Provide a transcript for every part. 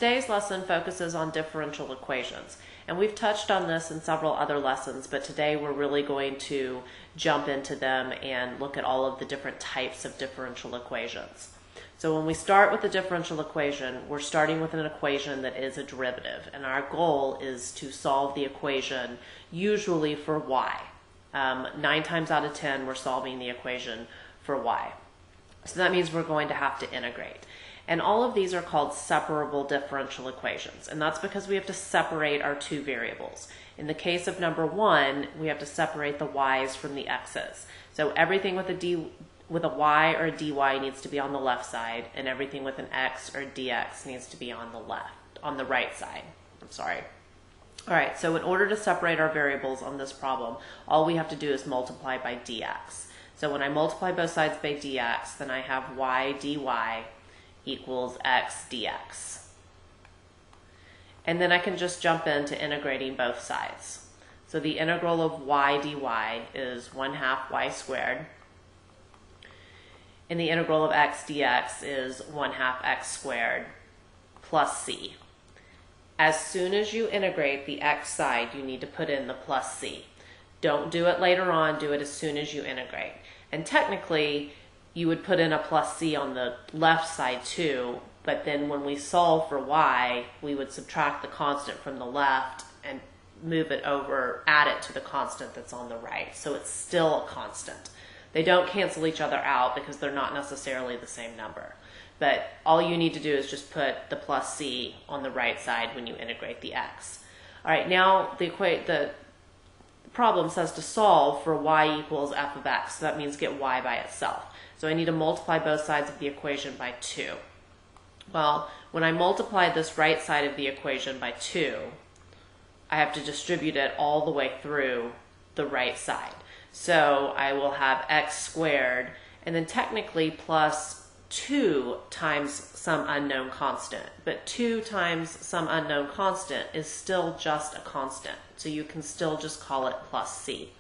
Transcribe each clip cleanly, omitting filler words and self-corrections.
today's lesson focuses on differential equations. And we've touched on this in several other lessons, but today we're really going to jump into them and look at all of the different types of differential equations. So when we start with the differential equation, we're starting with an equation that is a derivative, and our goal is to solve the equation usually for y. 9 times out of 10, we're solving the equation for y. So that means we're going to have to integrate. And all of these are called separable differential equations, and that's because we have to separate our two variables. In the case of number 1, we have to separate the y's from the x's. So everything with a y or a dy needs to be on the left side, and everything with an x or dx needs to be on the right side. I'm sorry. All right, so in order to separate our variables on this problem, all we have to do is multiply by dx. So when I multiply both sides by dx, then I have y dy equals x dx. And then I can just jump into integrating both sides. So the integral of y dy is 1/2 y squared. And the integral of x dx is 1/2 x squared plus c. As soon as you integrate the x side, you need to put in the plus c. Don't do it later on, do it as soon as you integrate. And technically, you would put in a plus c on the left side too, but then when we solve for y, we would subtract the constant from the left and move it over, add it to the constant that's on the right. So it's still a constant. They don't cancel each other out because they're not necessarily the same number. But all you need to do is just put the plus c on the right side when you integrate the x. All right, now the problem says to solve for y equals f of x. So that means get y by itself. So I need to multiply both sides of the equation by 2. Well, when I multiply this right side of the equation by 2, I have to distribute it all the way through the right side. So I will have x squared, and then technically plus 2 times some unknown constant. But 2 times some unknown constant is still just a constant. So you can still just call it plus c.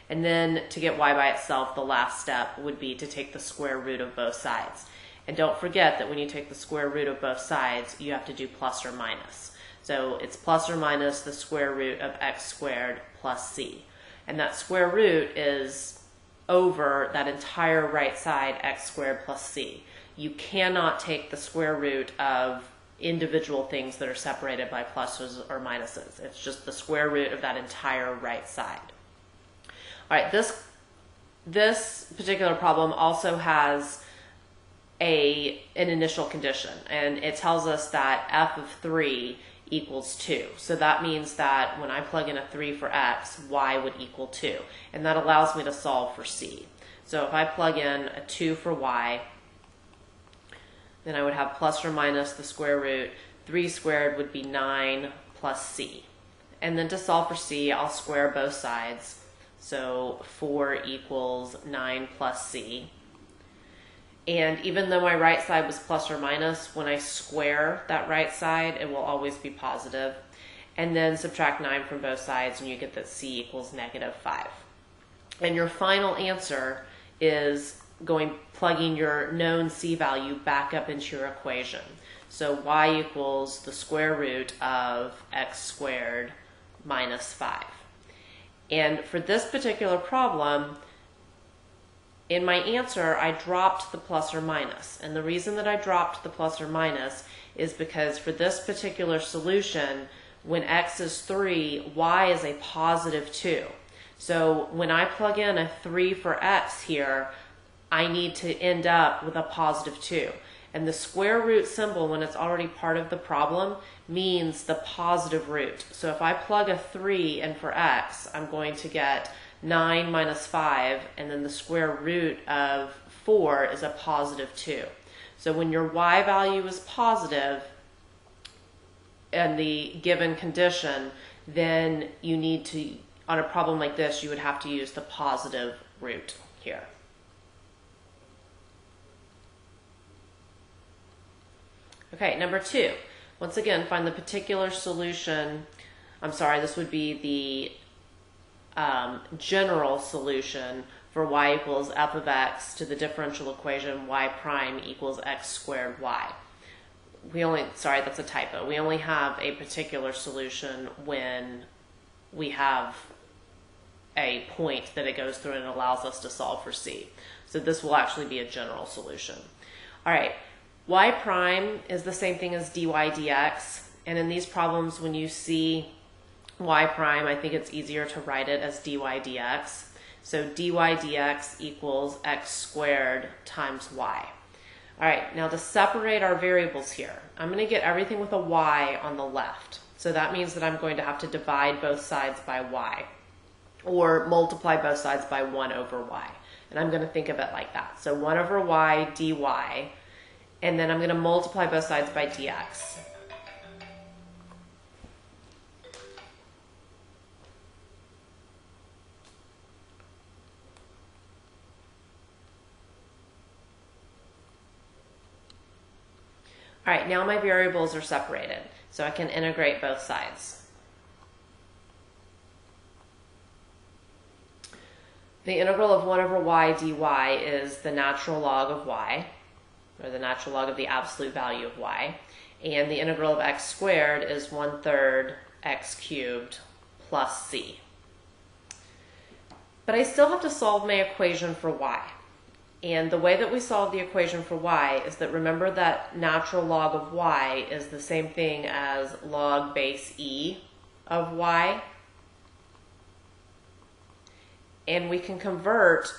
And then to get y by itself, the last step would be to take the square root of both sides. And don't forget that when you take the square root of both sides, you have to do plus or minus. So it's plus or minus the square root of x squared plus c. And that square root is over that entire right side, x squared plus c. You cannot take the square root of individual things that are separated by pluses or minuses. It's just the square root of that entire right side. All right, this particular problem also has an initial condition, and it tells us that f of 3 equals 2. So that means that when I plug in a 3 for x, y would equal 2, and that allows me to solve for c. So if I plug in a 2 for y, then I would have plus or minus the square root. 3 squared would be 9 plus c. And then to solve for c, I'll square both sides. So 4 equals 9 plus c. And even though my right side was plus or minus, when I square that right side, it will always be positive. And then subtract 9 from both sides, and you get that c equals -5. And your final answer is plugging your known c value back up into your equation. So y equals the square root of x squared minus 5. And for this particular problem, in my answer, I dropped the plus or minus. And the reason that I dropped the plus or minus is because for this particular solution, when x is 3, y is a positive 2. So when I plug in a 3 for x here, I need to end up with a positive 2. And the square root symbol, when it's already part of the problem, means the positive root. So if I plug a 3 in for x, I'm going to get 9 minus 5, and then the square root of 4 is a positive 2. So when your y value is positive and the given condition, then you need to, on a problem like this, you would have to use the positive root here. Okay, number 2. Once again, find the particular solution. I'm sorry, this would be the general solution for y equals f of x to the differential equation y prime equals x squared y. sorry, that's a typo. We only have a particular solution when we have a point that it goes through and allows us to solve for C. So this will actually be a general solution. All right, y prime is the same thing as dy dx. And in these problems, when you see y prime, I think it's easier to write it as dy dx. So dy dx equals x squared times y. All right, now to separate our variables here, I'm going to get everything with a y on the left. So that means that I'm going to have to divide both sides by y, or multiply both sides by 1 over y. And I'm going to think of it like that. So 1 over y dy, and then I'm going to multiply both sides by dx. All right, now my variables are separated, so I can integrate both sides. The integral of 1 over y dy is the natural log of y, or the natural log of the absolute value of y, and the integral of x squared is 1/3 x cubed plus c. But I still have to solve my equation for y. And the way that we solve the equation for y is that, remember that natural log of y is the same thing as log base e of y. And we can convert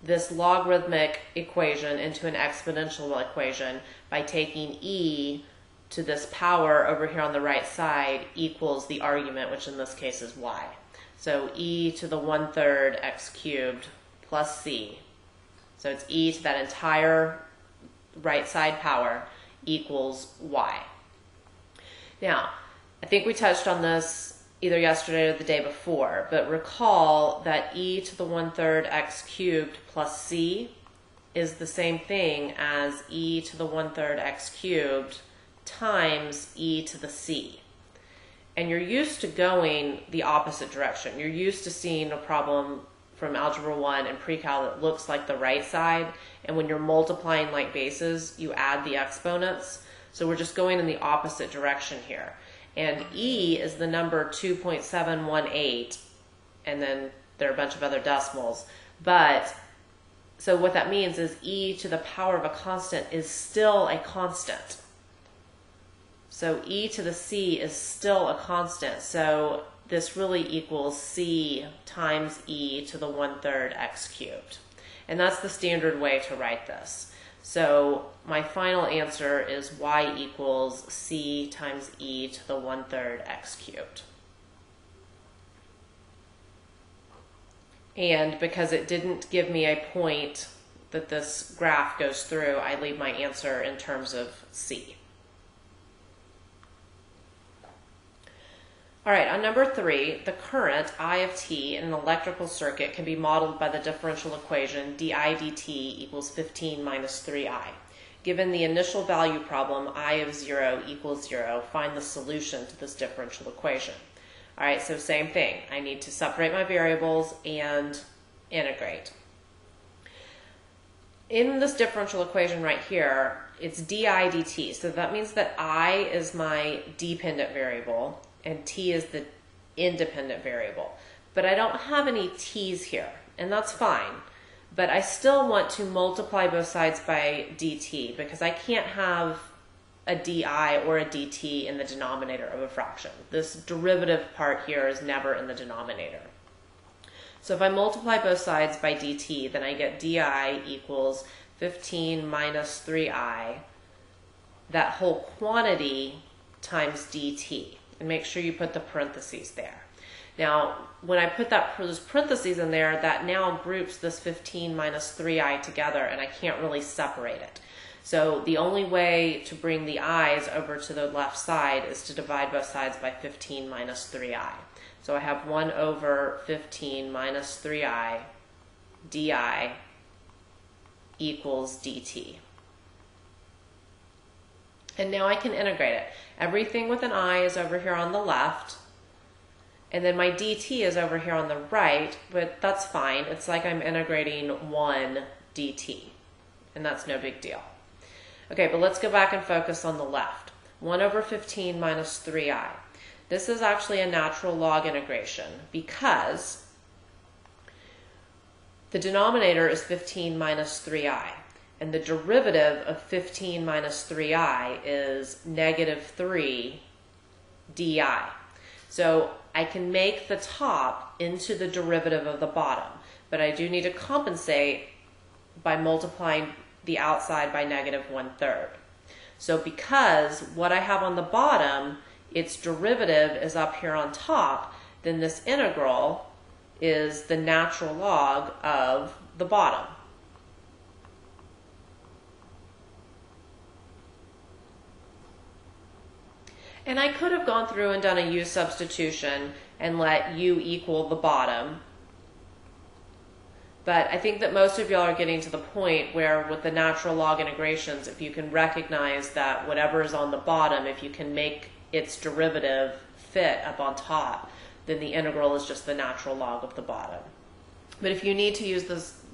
this logarithmic equation into an exponential equation by taking e to this power over here on the right side equals the argument, which in this case is y. So e to the 1/3 x cubed plus c. So it's e to that entire right side power equals y. Now, I think we touched on this either yesterday or the day before, but recall that e to the 1/3 x cubed plus c is the same thing as e to the 1/3 x cubed times e to the c. And you're used to going the opposite direction. You're used to seeing a problem from Algebra 1 and Pre-Cal that looks like the right side, and when you're multiplying like bases, you add the exponents. So we're just going in the opposite direction here. And e is the number 2.718, and then there are a bunch of other decimals. But, so what that means is e to the power of a constant is still a constant. So e to the c is still a constant. So this really equals c times e to the 1/3 x cubed. And that's the standard way to write this. So my final answer is y equals c times e to the 1/3 x cubed. And because it didn't give me a point that this graph goes through, I leave my answer in terms of c. All right, on number 3, the current I of t in an electrical circuit can be modeled by the differential equation di dt equals 15 minus 3i. Given the initial value problem, I of 0 equals 0, find the solution to this differential equation. All right, so same thing. I need to separate my variables and integrate. In this differential equation right here, it's di dt, so that means that I is my dependent variable, and t is the independent variable. But I don't have any t's here, and that's fine. But I still want to multiply both sides by dt, because I can't have a di or a dt in the denominator of a fraction. This derivative part here is never in the denominator. So if I multiply both sides by dt, then I get di equals 15 minus 3i, that whole quantity times dt. And make sure you put the parentheses there. Now, when I put those parentheses in there, that now groups this 15 minus 3i together, and I can't really separate it. So the only way to bring the i's over to the left side is to divide both sides by 15 minus 3i. So I have 1 over 15 minus 3i di equals dt. And now I can integrate it. Everything with an I is over here on the left, and then my dt is over here on the right, but that's fine. It's like I'm integrating 1 dt, and that's no big deal. Okay, but let's go back and focus on the left. 1 over 15 minus 3i. This is actually a natural log integration because the denominator is 15 minus 3i, and the derivative of 15 minus 3i is negative 3 di. So I can make the top into the derivative of the bottom, but I do need to compensate by multiplying the outside by negative 1/3. So because what I have on the bottom, its derivative is up here on top, then this integral is the natural log of the bottom. And I could have gone through and done a u substitution and let u equal the bottom. But I think that most of y'all are getting to the point where with the natural log integrations, if you can recognize that whatever is on the bottom, if you can make its derivative fit up on top, then the integral is just the natural log of the bottom. But if you need to use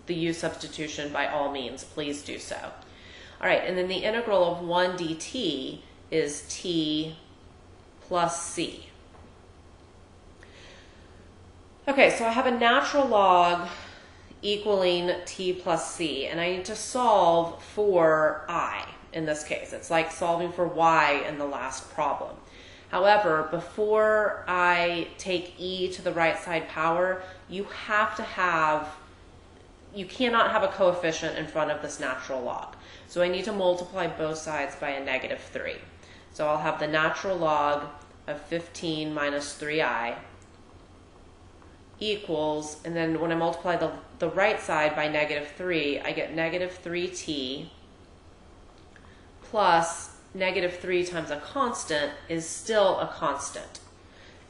the u substitution, by all means, please do so. All right, and then the integral of 1 dt is t plus c. Okay, so I have a natural log equaling t plus c, and I need to solve for I in this case. It's like solving for y in the last problem. However, before I take e to the right side power, you cannot have a coefficient in front of this natural log. So I need to multiply both sides by a negative 3. So I'll have the natural log of 15 minus 3i equals, and then when I multiply the right side by negative 3, I get negative 3t plus negative 3 times a constant is still a constant.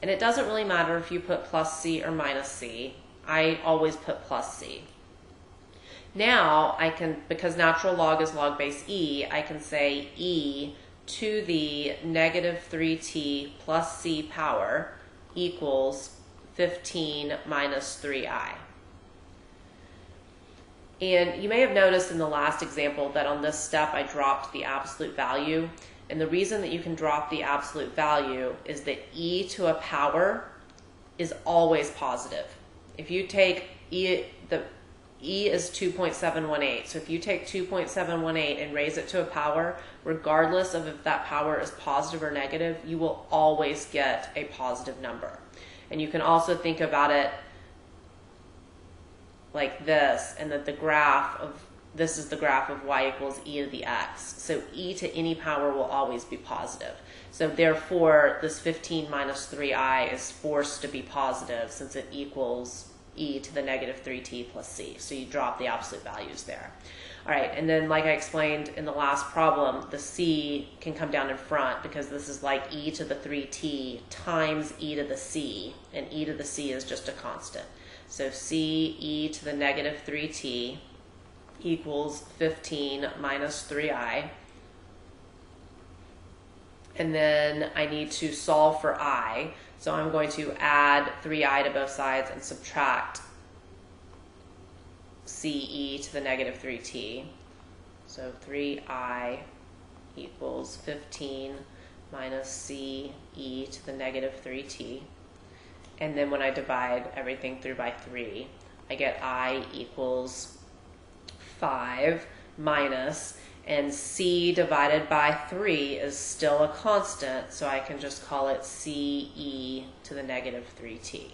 And it doesn't really matter if you put plus c or minus c. I always put plus c. Now I can, because natural log is log base e, I can say e to the negative 3t plus c power equals 15 minus 3i. And you may have noticed in the last example that on this step I dropped the absolute value. And the reason that you can drop the absolute value is that e to a power is always positive. If you take e is 2.718. So if you take 2.718 and raise it to a power, regardless of if that power is positive or negative, you will always get a positive number. And you can also think about it like this, and that this is the graph of y equals e to the x. So e to any power will always be positive. So therefore, this 15 minus 3i is forced to be positive since it equals e to the negative 3t plus c. So you drop the absolute values there. All right, and then like I explained in the last problem, the c can come down in front because this is like e to the 3t times e to the c, and e to the c is just a constant. So c e to the negative 3t equals 15 minus 3i. And then I need to solve for I. So I'm going to add 3i to both sides and subtract ce to the negative 3t. So 3i equals 15 minus ce to the negative 3t. And then when I divide everything through by 3, I get I equals 5 minus, and c divided by 3 is still a constant, so I can just call it ce to the negative 3t.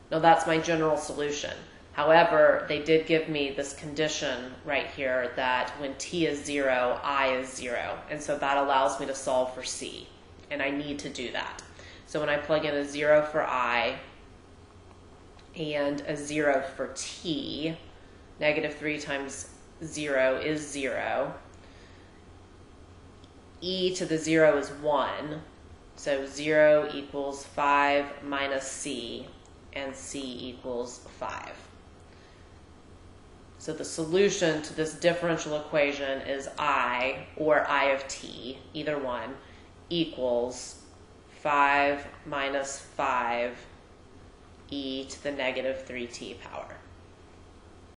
Now that's my general solution. However, they did give me this condition right here that when t is 0, I is 0, and so that allows me to solve for c, and I need to do that. So when I plug in a 0 for I and a 0 for t, negative 3 times 0 is 0. E to the 0 is 1. So 0 equals 5 minus c, and c equals 5. So the solution to this differential equation is I, or I of t, either one, equals 5 minus 5 e to the negative 3t power.